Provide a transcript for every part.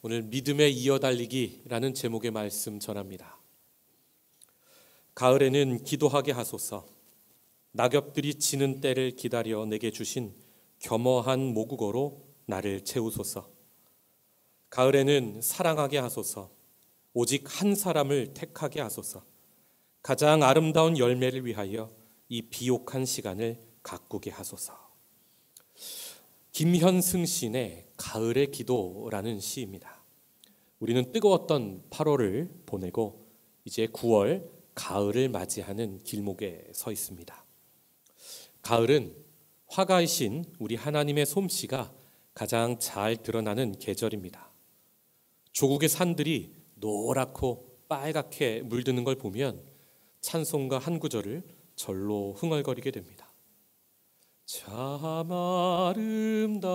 오늘 믿음에 이어달리기라는 제목의 말씀 전합니다. 가을에는 기도하게 하소서. 낙엽들이 지는 때를 기다려 내게 주신 겸허한 모국어로 나를 채우소서. 가을에는 사랑하게 하소서. 오직 한 사람을 택하게 하소서. 가장 아름다운 열매를 위하여 이 비옥한 시간을 가꾸게 하소서. 김현승 시인의 가을의 기도라는 시입니다. 우리는 뜨거웠던 8월을 보내고 이제 9월 가을을 맞이하는 길목에 서 있습니다. 가을은 화가이신 우리 하나님의 솜씨가 가장 잘 드러나는 계절입니다. 조국의 산들이 노랗고 빨갛게 물드는 걸 보면 찬송가 한 구절을 절로 흥얼거리게 됩니다. 참 아름다워라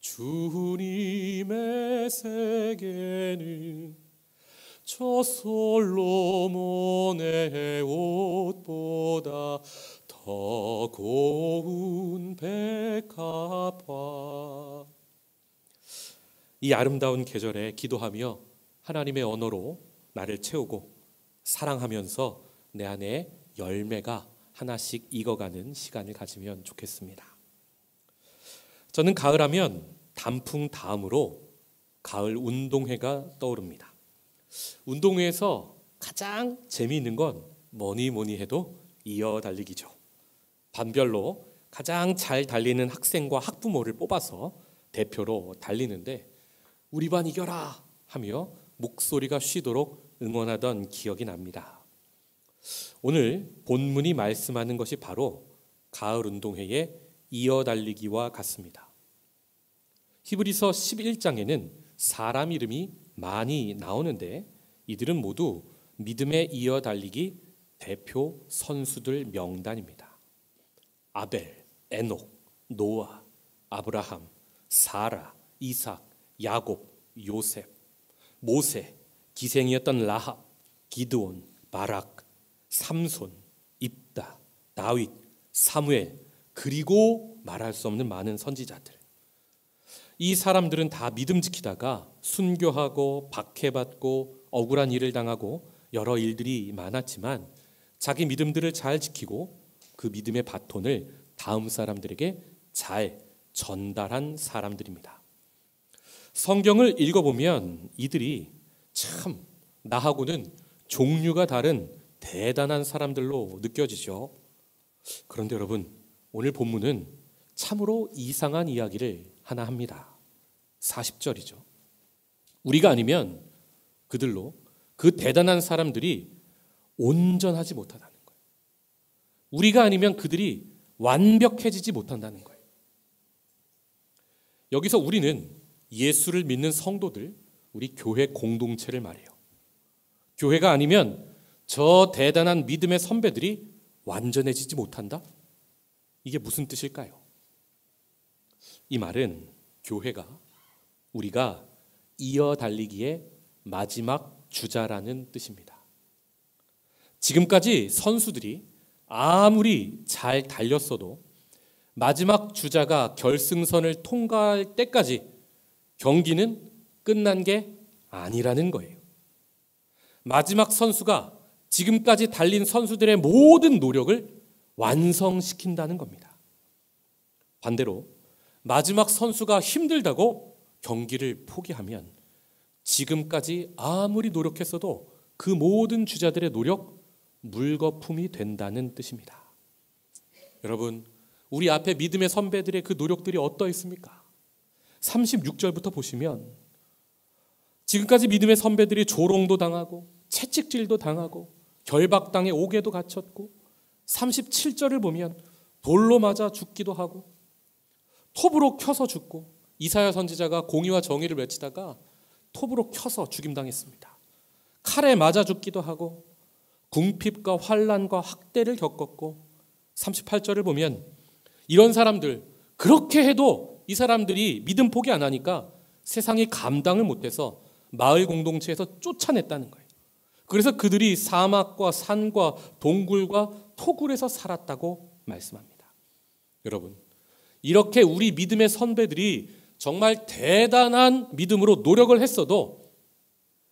주님의 세계는 저 솔로몬의 옷보다 더 고운 백합화. 이 아름다운 계절에 기도하며 하나님의 언어로 나를 채우고 사랑하면서 내 안에 열매가 하나씩 익어가는 시간을 가지면 좋겠습니다. 저는 가을하면 단풍 다음으로 가을 운동회가 떠오릅니다. 운동회에서 가장 재미있는 건 뭐니 해도 이어달리기죠. 반별로 가장 잘 달리는 학생과 학부모를 뽑아서 대표로 달리는데 우리 반 이겨라 하며 목소리가 쉬도록 응원하던 기억이 납니다. 오늘 본문이 말씀하는 것이 바로 가을 운동회의 이어달리기와 같습니다. 히브리서 11장에는 사람 이름이 많이 나오는데 이들은 모두 믿음에 이어달리기 대표 선수들 명단입니다. 아벨, 에녹, 노아, 아브라함, 사라, 이삭, 야곱, 요셉, 모세, 기생이었던 라합, 기드온, 바락, 삼손, 입다, 다윗, 사무엘, 그리고 말할 수 없는 많은 선지자들. 이 사람들은 다 믿음 지키다가 순교하고 박해받고 억울한 일을 당하고 여러 일들이 많았지만 자기 믿음들을 잘 지키고 그 믿음의 바톤을 다음 사람들에게 잘 전달한 사람들입니다. 성경을 읽어보면 이들이 참 나하고는 종류가 다른 대단한 사람들로 느껴지죠. 그런데 여러분, 오늘 본문은 참으로 이상한 이야기를 하나 합니다. 40절이죠. 우리가 아니면 그들로 그 대단한 사람들이 온전하지 못하다는 거예요. 우리가 아니면 그들이 완벽해지지 못한다는 거예요. 여기서 우리는 예수를 믿는 성도들, 우리 교회 공동체를 말해요. 교회가 아니면 저 대단한 믿음의 선배들이 완전해지지 못한다? 이게 무슨 뜻일까요? 이 말은 교회가 우리가 이어달리기의 마지막 주자라는 뜻입니다. 지금까지 선수들이 아무리 잘 달렸어도 마지막 주자가 결승선을 통과할 때까지 경기는 끝난 게 아니라는 거예요. 마지막 선수가 지금까지 달린 선수들의 모든 노력을 완성시킨다는 겁니다. 반대로 마지막 선수가 힘들다고 경기를 포기하면 지금까지 아무리 노력했어도 그 모든 주자들의 노력 물거품이 된다는 뜻입니다. 여러분, 우리 앞에 믿음의 선배들의 그 노력들이 어떠했습니까? 36절부터 보시면 지금까지 믿음의 선배들이 조롱도 당하고 채찍질도 당하고 결박당에 옥에도 갇혔고 37절을 보면 돌로 맞아 죽기도 하고 톱으로 켜서 죽고 이사야 선지자가 공의와 정의를 외치다가 톱으로 켜서 죽임당했습니다. 칼에 맞아 죽기도 하고 궁핍과 환난과 학대를 겪었고 38절을 보면 이런 사람들, 그렇게 해도 이 사람들이 믿음 포기 안 하니까 세상이 감당을 못해서 마을 공동체에서 쫓아냈다는 거예요. 그래서 그들이 사막과 산과 동굴과 토굴에서 살았다고 말씀합니다. 여러분, 이렇게 우리 믿음의 선배들이 정말 대단한 믿음으로 노력을 했어도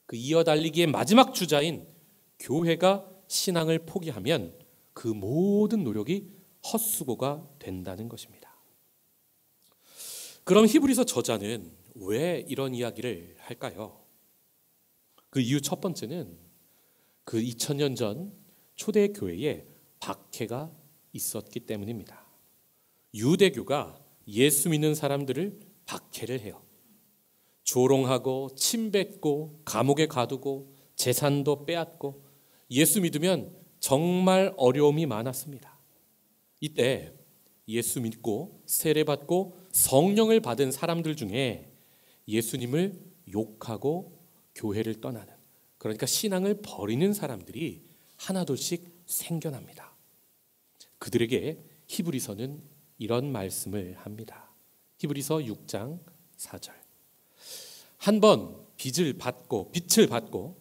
그 이어달리기의 마지막 주자인 교회가 신앙을 포기하면 그 모든 노력이 헛수고가 된다는 것입니다. 그럼 히브리서 저자는 왜 이런 이야기를 할까요? 그 이유 첫 번째는 그 2000년 전 초대교회에 박해가 있었기 때문입니다. 유대교가 예수 믿는 사람들을 박해를 해요. 조롱하고 침뱉고 감옥에 가두고 재산도 빼앗고 예수 믿으면 정말 어려움이 많았습니다. 이때 예수 믿고 세례받고 성령을 받은 사람들 중에 예수님을 욕하고 교회를 떠나는, 그러니까 신앙을 버리는 사람들이 하나둘씩 생겨납니다. 그들에게 히브리서는 이런 말씀을 합니다. 히브리서 6장 4절. 한번 빛을 받고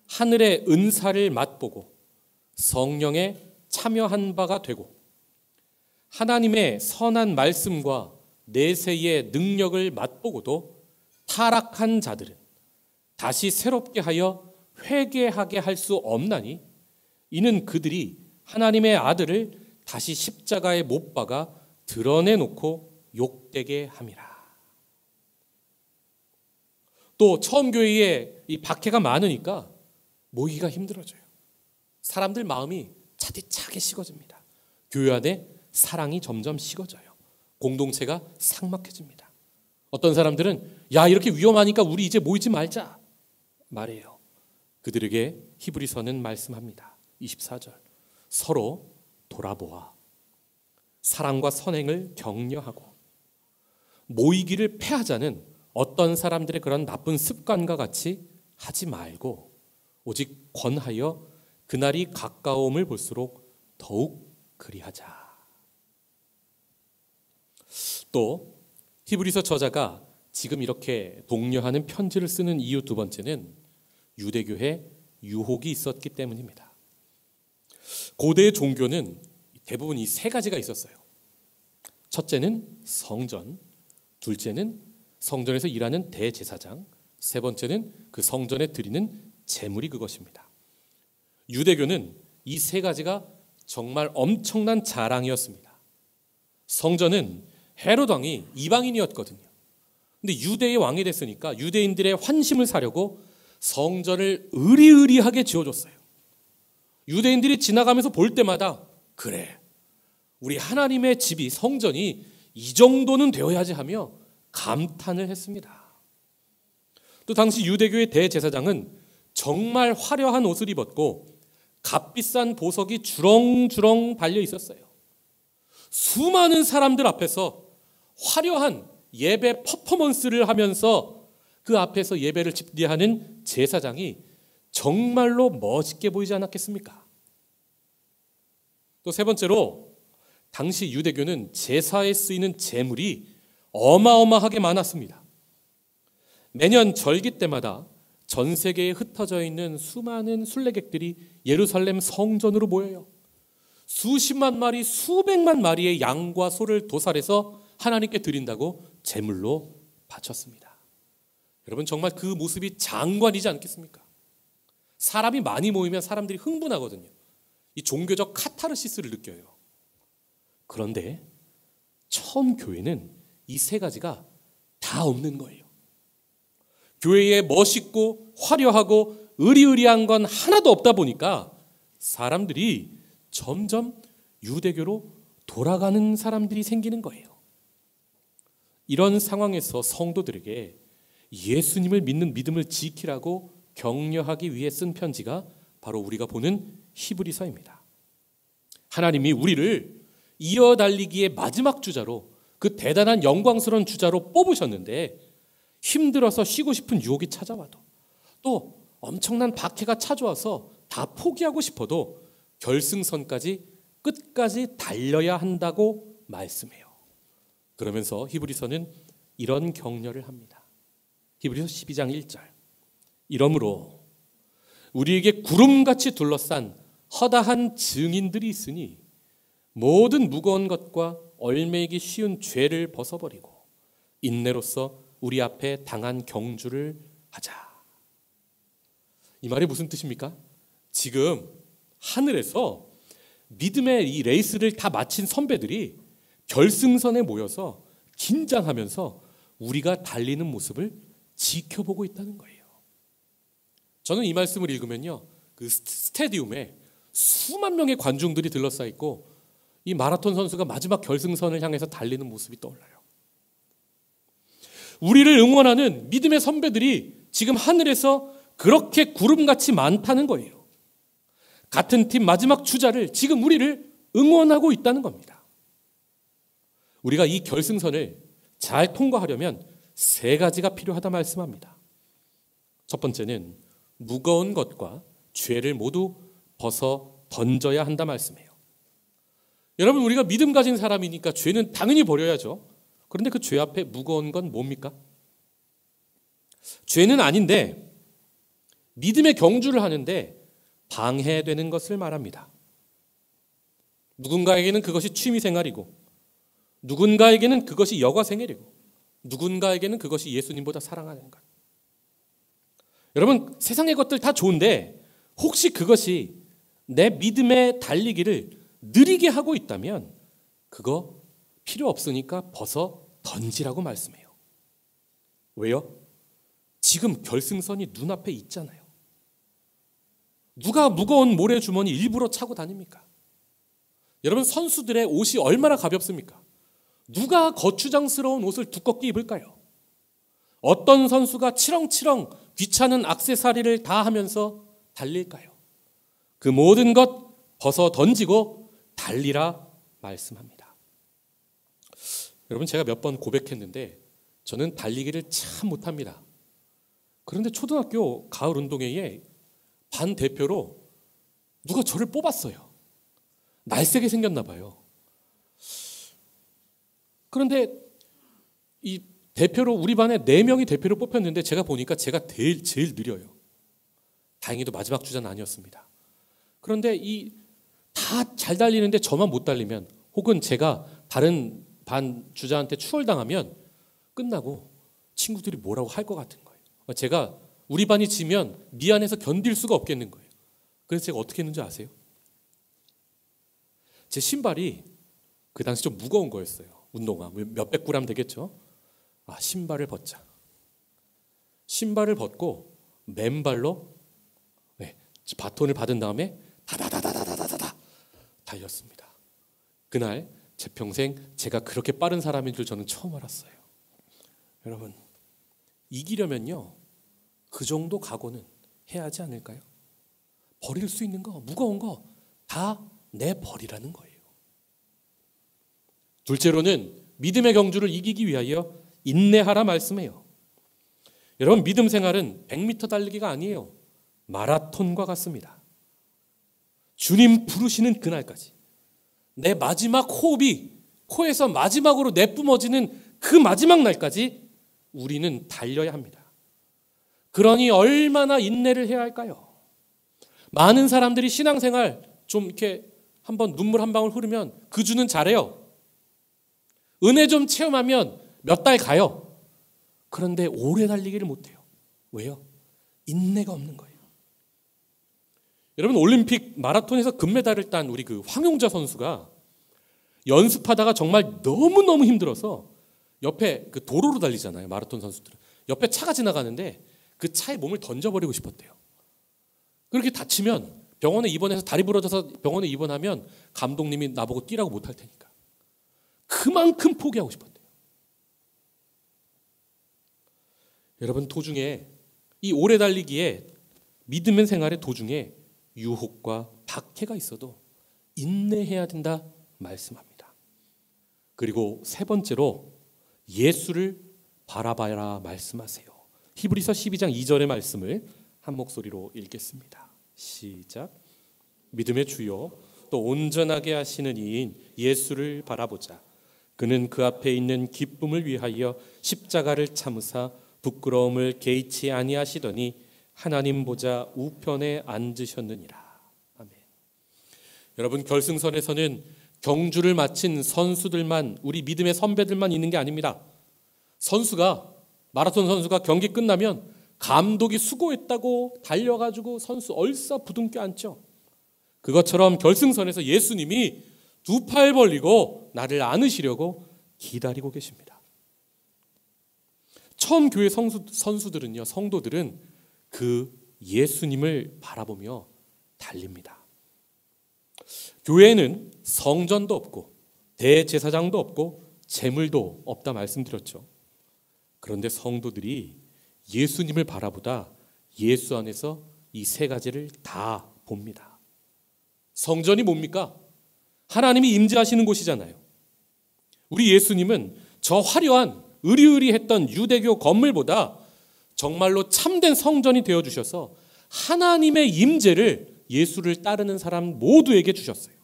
하늘의 은사를 맛보고 성령에 참여한 바가 되고 하나님의 선한 말씀과 내세의 능력을 맛보고도 타락한 자들은 다시 새롭게 하여 회개하게 할 수 없나니 이는 그들이 하나님의 아들을 다시 십자가에 못 박아 드러내놓고 욕되게 함이라. 또 처음 교회에 이 박해가 많으니까 모이기가 힘들어져요. 사람들 마음이 차디차게 식어집니다. 교회 안에 사랑이 점점 식어져요. 공동체가 삭막해집니다. 어떤 사람들은 야, 이렇게 위험하니까 우리 이제 모이지 말자 말해요. 그들에게 히브리서는 말씀합니다. 24절. 서로 돌아보아 사랑과 선행을 격려하고 모이기를 패하자는 어떤 사람들의 그런 나쁜 습관과 같이 하지 말고 오직 권하여 그날이 가까움을 볼수록 더욱 그리하자. 또 히브리서 저자가 지금 이렇게 독려하는 편지를 쓰는 이유 두 번째는 유대교에 유혹이 있었기 때문입니다. 고대의 종교는 대부분 이 세 가지가 있었어요. 첫째는 성전, 둘째는 성전에서 일하는 대제사장, 세 번째는 그 성전에 드리는 제물이 그것입니다. 유대교는 이 세 가지가 정말 엄청난 자랑이었습니다. 성전은 헤롯 왕이 이방인이었거든요. 근데 유대의 왕이 됐으니까 유대인들의 환심을 사려고 성전을 으리으리하게 지어줬어요. 유대인들이 지나가면서 볼 때마다 그래, 우리 하나님의 집이 성전이 이 정도는 되어야지 하며 감탄을 했습니다. 또 당시 유대교의 대제사장은 정말 화려한 옷을 입었고 값비싼 보석이 주렁주렁 달려 있었어요. 수많은 사람들 앞에서 화려한 예배 퍼포먼스를 하면서 그 앞에서 예배를 집례하는 제사장이 정말로 멋있게 보이지 않았겠습니까? 또 세 번째로 당시 유대교는 제사에 쓰이는 제물이 어마어마하게 많았습니다. 매년 절기 때마다 전 세계에 흩어져 있는 수많은 순례객들이 예루살렘 성전으로 모여요. 수십만 마리, 수백만 마리의 양과 소를 도살해서 하나님께 드린다고 제물로 바쳤습니다. 여러분, 정말 그 모습이 장관이지 않겠습니까? 사람이 많이 모이면 사람들이 흥분하거든요. 이 종교적 카타르시스를 느껴요. 그런데 처음 교회는 이 세 가지가 다 없는 거예요. 교회에 멋있고 화려하고 의리의리한 건 하나도 없다 보니까 사람들이 점점 유대교로 돌아가는 사람들이 생기는 거예요. 이런 상황에서 성도들에게 예수님을 믿는 믿음을 지키라고 격려하기 위해 쓴 편지가 바로 우리가 보는 히브리서입니다. 하나님이 우리를 이어달리기의 마지막 주자로, 그 대단한 영광스러운 주자로 뽑으셨는데 힘들어서 쉬고 싶은 유혹이 찾아와도, 또 엄청난 박해가 찾아와서 다 포기하고 싶어도 결승선까지 끝까지 달려야 한다고 말씀해요. 그러면서 히브리서는 이런 격려를 합니다. 히브리서 12장 1절. 이러므로 우리에게 구름같이 둘러싼 허다한 증인들이 있으니 모든 무거운 것과 얽매이기 쉬운 죄를 벗어버리고 인내로서 우리 앞에 당한 경주를 하자. 이 말이 무슨 뜻입니까? 지금 하늘에서 믿음의 이 레이스를 다 마친 선배들이 결승선에 모여서 긴장하면서 우리가 달리는 모습을 지켜보고 있다는 거예요. 저는 이 말씀을 읽으면요, 그 스테디움에 수만 명의 관중들이 둘러싸여 있고 이 마라톤 선수가 마지막 결승선을 향해서 달리는 모습이 떠올라요. 우리를 응원하는 믿음의 선배들이 지금 하늘에서 그렇게 구름같이 많다는 거예요. 같은 팀 마지막 주자를 지금 우리를 응원하고 있다는 겁니다. 우리가 이 결승선을 잘 통과하려면 세 가지가 필요하다 말씀합니다. 첫 번째는 무거운 것과 죄를 모두 벗어 던져야 한다 말씀해요. 여러분, 우리가 믿음 가진 사람이니까 죄는 당연히 버려야죠. 그런데 그 죄 앞에 무거운 건 뭡니까? 죄는 아닌데 믿음의 경주를 하는데 방해되는 것을 말합니다. 누군가에게는 그것이 취미생활이고, 누군가에게는 그것이 여가생활이고, 누군가에게는 그것이 예수님보다 사랑하는 것. 여러분, 세상의 것들 다 좋은데 혹시 그것이 내 믿음의 달리기를 느리게 하고 있다면 그거 필요 없으니까 벗어 던지라고 말씀해요. 왜요? 지금 결승선이 눈앞에 있잖아요. 누가 무거운 모래주머니 일부러 차고 다닙니까? 여러분, 선수들의 옷이 얼마나 가볍습니까? 누가 거추장스러운 옷을 두껍게 입을까요? 어떤 선수가 치렁치렁 귀찮은 액세서리를 다 하면서 달릴까요? 그 모든 것 벗어 던지고 달리라 말씀합니다. 여러분, 제가 몇 번 고백했는데 저는 달리기를 참 못합니다. 그런데 초등학교 가을 운동회에 반 대표로 누가 저를 뽑았어요. 날쌔게 생겼나 봐요. 그런데 이 대표로 우리 반에 4명이 대표로 뽑혔는데 제가 보니까 제가 제일 느려요. 다행히도 마지막 주자는 아니었습니다. 그런데 이 다 잘 달리는데 저만 못 달리면, 혹은 제가 다른 반 주자한테 추월당하면 끝나고 친구들이 뭐라고 할 것 같은 거예요. 제가 우리 반이 지면 미안해서 견딜 수가 없겠는 거예요. 그래서 제가 어떻게 했는지 아세요? 제 신발이 그 당시 좀 무거운 거였어요. 운동화 몇백 그램 되겠죠. 신발을 벗자. 신발을 벗고 맨발로 바톤을 받은 다음에 다다다다다다다다 달렸습니다. 그날 제 평생 제가 그렇게 빠른 사람인 줄 저는 처음 알았어요. 여러분, 이기려면요 그 정도 각오는 해야 하지 않을까요? 버릴 수 있는 거, 무거운 거 다 내버리라는 거예요. 둘째로는 믿음의 경주를 이기기 위하여 인내하라 말씀해요. 여러분, 믿음 생활은 100m 달리기가 아니에요. 마라톤과 같습니다. 주님 부르시는 그날까지, 내 마지막 호흡이 코에서 마지막으로 내뿜어지는 그 마지막 날까지 우리는 달려야 합니다. 그러니 얼마나 인내를 해야 할까요? 많은 사람들이 신앙생활 좀 이렇게 한번 눈물 한 방울 흐르면 그 주는 잘해요. 은혜 좀 체험하면 몇 달 가요. 그런데 오래 달리기를 못해요. 왜요? 인내가 없는 거예요. 여러분, 올림픽 마라톤에서 금메달을 딴 우리 그 황용자 선수가 연습하다가 정말 너무너무 힘들어서 옆에 그 도로로 달리잖아요. 마라톤 선수들은. 옆에 차가 지나가는데 그 차에 몸을 던져버리고 싶었대요. 그렇게 다치면 병원에 입원해서 다리 부러져서 병원에 입원하면 감독님이 나보고 뛰라고 못할 테니까. 그만큼 포기하고 싶었대요. 여러분, 도중에 이 오래 달리기에 믿음의 생활의 도중에 유혹과 박해가 있어도 인내해야 된다 말씀합니다. 그리고 세 번째로 예수를 바라봐라 말씀하세요. 히브리서 12장 2절의 말씀을 한 목소리로 읽겠습니다. 시작. 믿음의 주요 또 온전하게 하시는 이인 예수를 바라보자. 그는 그 앞에 있는 기쁨을 위하여 십자가를 참으사 부끄러움을 개의치 아니하시더니 하나님 보좌 우편에 앉으셨느니라. 아멘. 여러분, 결승선에서는 경주를 마친 선수들만, 우리 믿음의 선배들만 있는 게 아닙니다. 마라톤 선수가 경기 끝나면 감독이 수고했다고 달려가지고 선수 얼싸부둥 껴안죠. 그것처럼 결승선에서 예수님이 두 팔 벌리고 나를 안으시려고 기다리고 계십니다. 처음 교회 선수들은요, 성도들은 그 예수님을 바라보며 달립니다. 교회에는 성전도 없고 대제사장도 없고 제물도 없다 말씀드렸죠. 그런데 성도들이 예수님을 바라보다 예수 안에서 이 세 가지를 다 봅니다. 성전이 뭡니까? 하나님이 임재하시는 곳이잖아요. 우리 예수님은 저 화려한 으리으리했던 유대교 건물보다 정말로 참된 성전이 되어주셔서 하나님의 임재를 예수를 따르는 사람 모두에게 주셨어요.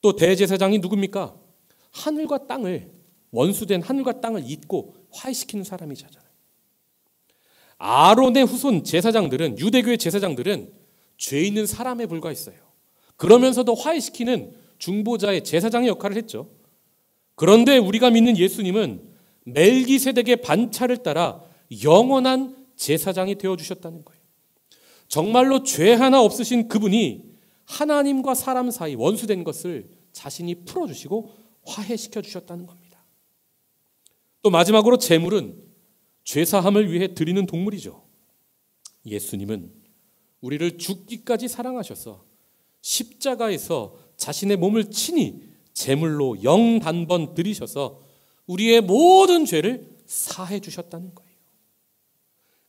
또 대제사장이 누굽니까? 하늘과 땅을, 원수된 하늘과 땅을 잇고 화해시키는 사람이잖아요. 아론의 후손 제사장들은, 유대교의 제사장들은 죄 있는 사람에 불과했어요. 그러면서도 화해시키는 중보자의 제사장의 역할을 했죠. 그런데 우리가 믿는 예수님은 멜기세덱의 반차를 따라 영원한 제사장이 되어주셨다는 거예요. 정말로 죄 하나 없으신 그분이 하나님과 사람 사이 원수된 것을 자신이 풀어주시고 화해시켜 주셨다는 겁니다. 또 마지막으로 제물은 죄사함을 위해 드리는 동물이죠. 예수님은 우리를 죽기까지 사랑하셔서 십자가에서 자신의 몸을 친히 제물로 영단번 드리셔서 우리의 모든 죄를 사해 주셨다는 거예요.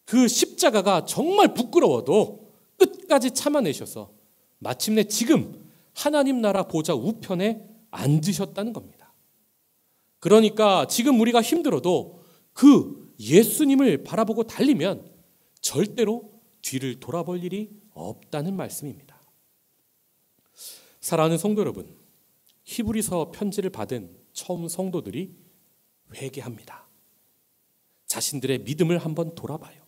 그 십자가가 정말 부끄러워도 끝까지 참아내셔서 마침내 지금 하나님 나라 보좌 우편에 앉으셨다는 겁니다. 그러니까 지금 우리가 힘들어도 그 예수님을 바라보고 달리면 절대로 뒤를 돌아볼 일이 없다는 말씀입니다. 사랑하는 성도 여러분, 히브리서 편지를 받은 처음 성도들이 회개합니다. 자신들의 믿음을 한번 돌아봐요.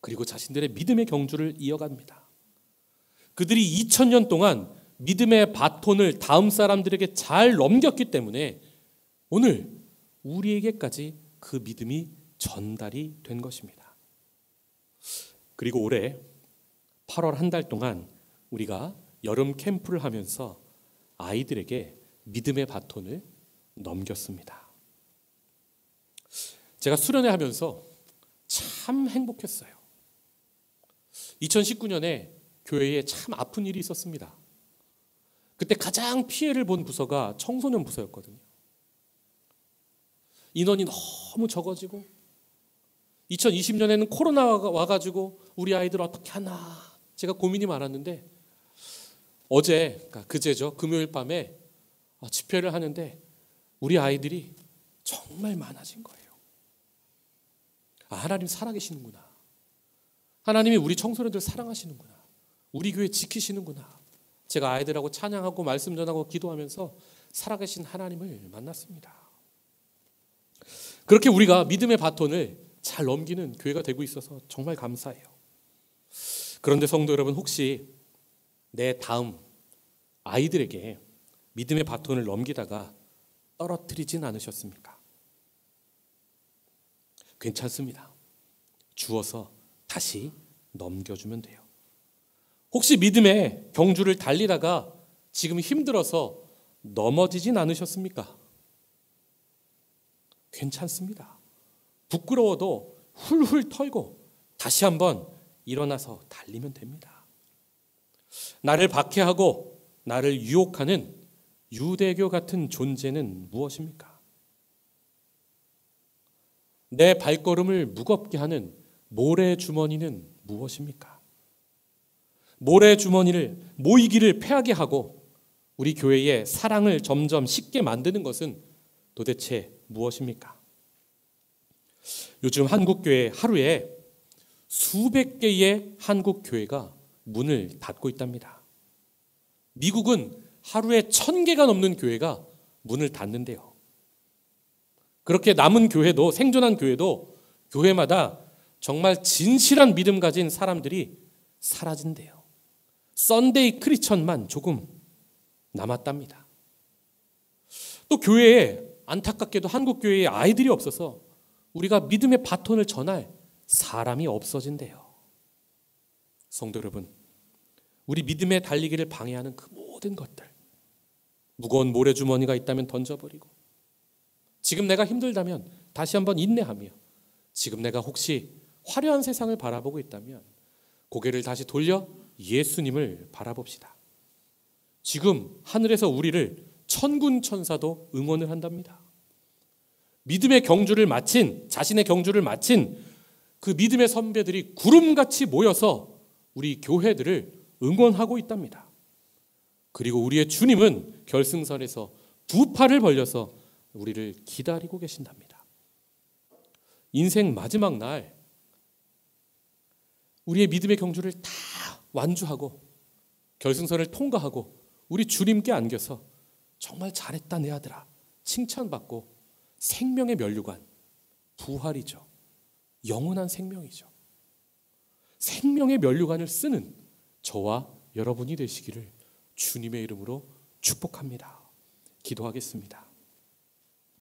그리고 자신들의 믿음의 경주를 이어갑니다. 그들이 2000년 동안 믿음의 바톤을 다음 사람들에게 잘 넘겼기 때문에 오늘 우리에게까지 그 믿음이 전달이 된 것입니다. 그리고 올해 8월 한 달 동안 우리가 여름 캠프를 하면서 아이들에게 믿음의 바톤을 넘겼습니다. 제가 수련회 하면서 참 행복했어요. 2019년에 교회에 참 아픈 일이 있었습니다. 그때 가장 피해를 본 부서가 청소년 부서였거든요. 인원이 너무 적어지고 2020년에는 코로나가 와가지고 우리 아이들 어떻게 하나 제가 고민이 많았는데 그제죠. 금요일 밤에 집회를 하는데 우리 아이들이 정말 많아진 거예요. 하나님 살아계시는구나. 하나님이 우리 청소년들 사랑하시는구나. 우리 교회 지키시는구나. 제가 아이들하고 찬양하고 말씀 전하고 기도하면서 살아계신 하나님을 만났습니다. 그렇게 우리가 믿음의 바톤을 잘 넘기는 교회가 되고 있어서 정말 감사해요. 그런데 성도 여러분, 혹시 내 다음 아이들에게 믿음의 바톤을 넘기다가 떨어뜨리진 않으셨습니까? 괜찮습니다. 주어서 다시 넘겨주면 돼요. 혹시 믿음의 경주를 달리다가 지금 힘들어서 넘어지진 않으셨습니까? 괜찮습니다. 부끄러워도 훌훌 털고 다시 한번 일어나서 달리면 됩니다. 나를 박해하고 나를 유혹하는 유대교 같은 존재는 무엇입니까? 내 발걸음을 무겁게 하는 모래주머니는 무엇입니까? 모래주머니를 모이기를 패하게 하고 우리 교회의 사랑을 점점 식게 만드는 것은 도대체 무엇입니까? 요즘 한국교회 하루에 수백 개의 한국교회가 문을 닫고 있답니다. 미국은 하루에 1000개가 넘는 교회가 문을 닫는데요. 그렇게 남은 교회도, 생존한 교회도 교회마다 정말 진실한 믿음 가진 사람들이 사라진대요. 썬데이 크리스천만 조금 남았답니다. 또 교회에 안타깝게도 한국교회에 아이들이 없어서 우리가 믿음의 바톤을 전할 사람이 없어진대요. 성도 여러분, 우리 믿음의 달리기를 방해하는 그 모든 것들, 무거운 모래주머니가 있다면 던져버리고, 지금 내가 힘들다면 다시 한번 인내하며, 지금 내가 혹시 화려한 세상을 바라보고 있다면 고개를 다시 돌려 예수님을 바라봅시다. 지금 하늘에서 우리를 천군 천사도 응원을 한답니다. 믿음의 경주를 마친, 자신의 경주를 마친 그 믿음의 선배들이 구름같이 모여서 우리 교회들을 응원하고 있답니다. 그리고 우리의 주님은 결승선에서 두 팔을 벌려서 우리를 기다리고 계신답니다. 인생 마지막 날 우리의 믿음의 경주를 다 완주하고 결승선을 통과하고 우리 주님께 안겨서 정말 잘했다 내 아들아 칭찬받고 생명의 면류관, 부활이죠. 영원한 생명이죠. 생명의 면류관을 쓰는 저와 여러분이 되시기를 주님의 이름으로 축복합니다. 기도하겠습니다.